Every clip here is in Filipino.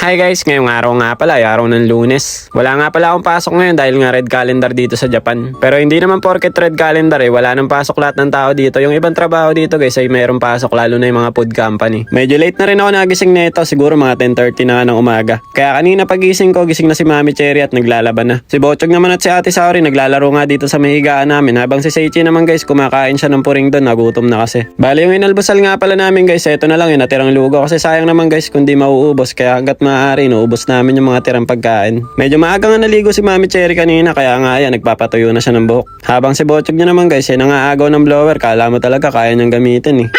Hi guys, ngayong araw nga pala ay araw ng Lunes. Wala nga pala akong pasok ngayon dahil nga red calendar dito sa Japan. Pero hindi naman porket red calendar wala nang pasok lahat ng tao dito. Yung ibang trabaho dito guys ay mayroong pasok, lalo na yung mga food company. Medyo late na rin ako nagising nito, siguro mga 10:30 na nga ng umaga. Kaya kanina pagising ko, gising na si Mami Cherry at naglalaban na. Si Bochog naman at si Ate Saori naglalaro nga dito sa mahigaan namin, habang si Seichi naman guys kumakain siya ng puring doon, nagutom na kasi. Bali yung inalbasal nga pala namin guys, eto na lang yung natirang lugaw kasi sayang naman guys kung di mauubos, kaya hanggat maaari inuubos namin yung mga tirang pagkain. Medyo maaga nga naligo si Mami Cherry kanina, kaya nga yan nagpapatuyo na siya ng buhok. Habang si Bochog niya naman guys ay nangaagaw ng blower, kala mo talaga kaya niyang gamitin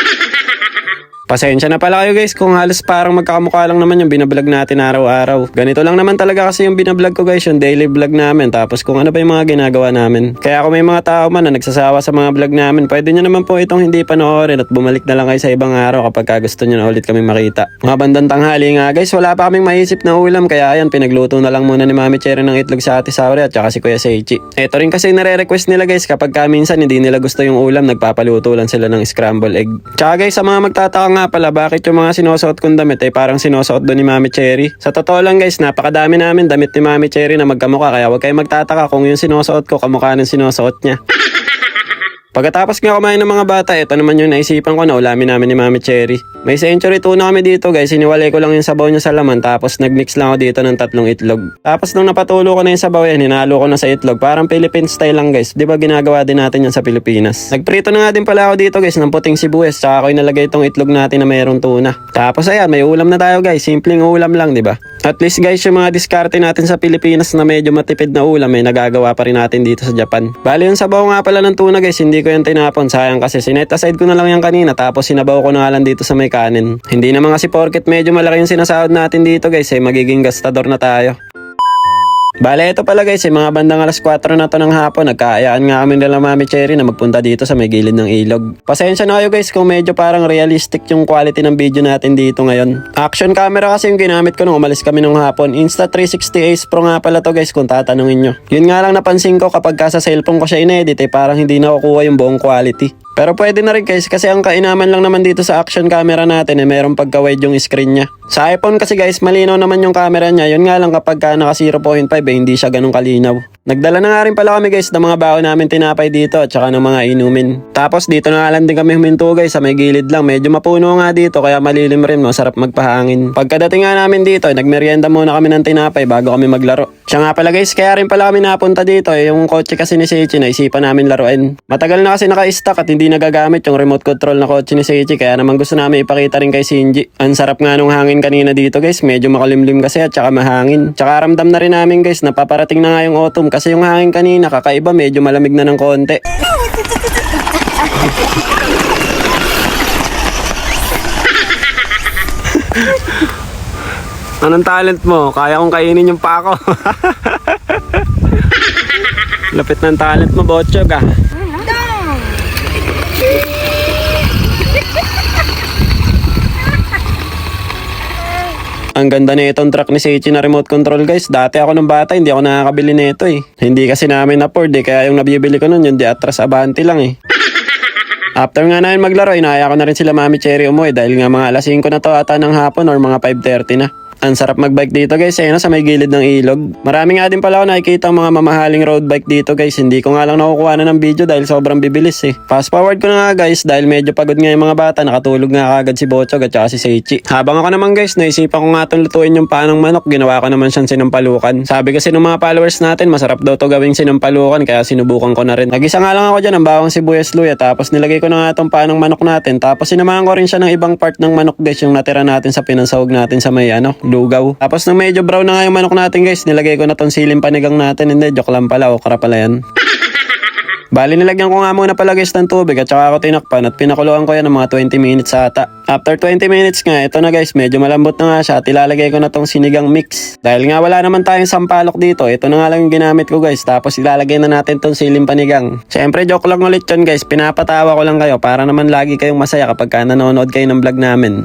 Pasensya na pala kayo guys kung halos parang magkakamukha lang naman yung binablog natin araw-araw. Ganito lang naman talaga kasi yung binablog ko guys, yung daily vlog namin, tapos kung ano pa yung mga ginagawa namin. Kaya kung may mga tao man na nagsasawa sa mga vlog namin, pwede nyo naman po itong hindi panoorin at bumalik na lang kayo sa ibang araw kapag gusto nyo na ulit kami makita. Mga bandang tanghali nga guys, wala pa kaming maisip na ulam, kaya ayan pinagluto na lang muna ni Mami Cherry ng itlog sa Ate Saori at saka si Kuya Seichi. Ito rin kasi nare-request nila guys, kapag minsan hindi nila gusto yung ulam, nagpapaluto lang sila ng scramble egg. Tsaka guys, sa mga magtataka nga pala bakit yung mga sinusuot kong damit ay parang sinusuot doon ni Mami Cherry. Sa totoo lang guys, napakadami namin damit ni Mami Cherry na magkamukha, kaya huwag kayong magtataka kung yung sinusuot ko kamukha ng sinusuot niya. Pagkatapos nga kumain ng mga bata, ito naman yung naisipan ko na ulamin namin ni Mami Cherry. May century tuna kami dito guys, siniwalay ko lang yung sabaw niya sa laman, tapos nagmix lang ako dito ng 3 itlog. Tapos nung napatulo ko na yung sabaw yan, hinalo ko na sa itlog, parang Philippine style lang guys. Di ba ginagawa din natin yan sa Pilipinas? Nagprito na nga din pala ako dito guys ng puting sibuyas, tsaka ako inalagay itong itlog natin na mayroong tuna. Tapos ayan, may ulam na tayo guys, simpleng ulam lang, di ba? At least guys, yung mga diskarte natin sa Pilipinas na medyo matipid na ulam ay nagagawa pa rin natin dito sa Japan. Bali yung sabaw nga pala ng tuna guys, hindi ko yan tinapon, sayang kasi sinet aside ko na lang yan kanina, tapos sinabaw ko na nga lang dito sa may kanin. Hindi naman kasi porket medyo malaki yung sinasahod natin dito guys magiging gastador na tayo. Bale, ito pala guys, mga bandang alas 4 na to ng hapon, nagkaayaan nga kami nila Mami Cherry na magpunta dito sa may gilid ng ilog. Pasensya na kayo guys kung medyo parang realistic yung quality ng video natin dito ngayon. Action camera kasi yung ginamit ko nung umalis kami nung hapon. Insta360 Ace Pro nga pala to guys kung tatanungin nyo. Yun nga lang napansin ko kapag sa cellphone ko siya inedit parang hindi nakukuha yung buong quality. Pero pwede na rin guys kasi ang kainaman lang naman dito sa action camera natin merong pagka-wide yung screen niya. Sa iPhone kasi guys malinaw naman yung camera niya, yun nga lang kapag naka 0.5 hindi siya ganun kalinaw. Nagdala na nga rin pala kami guys ng mga baon namin tinapay dito at saka ng mga inumin. Tapos dito na nga lang din kami huminto guys sa may gilid lang, medyo mapuno nga dito kaya malilim rin, masarap magpahangin. Pagkadating nga namin dito nagmerienda muna kami ng tinapay bago kami maglaro. Siya nga pala guys, kaya rin pala kami napunta dito yung kotse kasi ni Seichi naisipan namin laruin. Matagal na kasi naka-stack at hindi nagagamit yung remote control na kotse ni Seichi, kaya naman gusto namin ipakita rin kay Shinji. Ang sarap nga nung hangin kanina dito guys, medyo makalimlim kasi at saka mahangin. Tsaka ramdam na rin namin guys na paparating na nga yung autumn kasi yung hangin kanina kakaiba, medyo malamig na ng konti. Anong talent mo? Kaya kong kainin yung pako. Lapit ng talent mo, Bochog Ang ganda na itong truck ni Seichi na remote control guys. Dati ako nung bata hindi ako nakakabili nito Hindi kasi namin afford kaya yung nabibili ko nun yung Diatras Avanti lang After nga namin maglaro, inaya ko na rin sila Mami Cherry umuwi dahil nga mga alas 5 na to ata ng hapon or mga 5:30 na. Ang sarap magbike dito guys sa may gilid ng ilog. Marami nga din pala ako nakikita ang mga mamahaling road bike dito guys. Hindi ko nga lang nakukuha na ng video dahil sobrang bibilis Fast forward ko na nga guys dahil medyo pagod nga yung mga bata. Nakatulog nga kagad si Bochog at saka si Seichi. Habang ako naman guys, naisipan ko nga itong lutuin yung panang manok. Ginawa ko naman siyang sinampalukan. Sabi kasi ng mga followers natin masarap daw to gawing sinampalukan, kaya sinubukan ko na rin. Nagisa nga lang ako dyan ng bawang sibuyas luya, tapos nilagay ko na nga itong panang manok natin. Tapos sinamahan ko rin siya ng ibang part ng manok guys, yung natira natin sa pinansahog natin sa may lugaw. Tapos nung medyo brown na nga yung manok natin guys, nilagay ko na tong siling panigang natin. Hindi, joke lang pala, okra pala yan. Bali nilagyan ko nga muna pala guys ng tubig at saka ako tinakpan at pinakuluan ko yan ng mga 20 minutes ata. After 20 minutes nga, ito na guys, medyo malambot na nga siya at ilalagay ko na tong sinigang mix. Dahil nga wala naman tayong sampalok dito, ito na nga lang yung ginamit ko guys. Tapos ilalagay na natin tong siling panigang. Siyempre joke lang ulit yun guys, pinapatawa ko lang kayo para naman lagi kayong masaya kapag nanonood kayo ng vlog namin.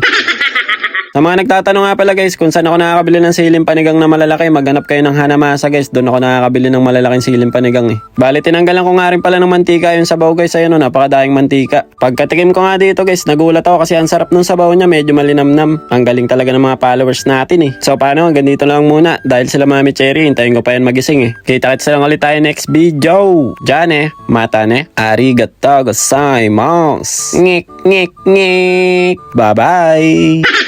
Sa mga nagtatanong nga pala guys kung saan ako nakakabili ng siling panigang na malalaki, maghanap kayo ng Hanamasa guys. Doon ako nakakabili ng malalaking siling panigang eh. Bali tinanggalan ko nga rin pala ng mantika yung sabaw guys. Ayun o, napakadaing mantika. Pagkatikim ko nga dito guys, nagulat ako kasi ang sarap ng sabaw niya, medyo malinamnam. Ang galing talaga ng mga followers natin eh. So paano, hanggang dito lang muna. Dahil sila Mami Cherry, hintayin ko pa yan magising eh. Kita-kits lang ulit tayo next video. Diyan eh, mata ne. Arigatou gozaimasu. Ngik, ngik, ngik. Bye-bye.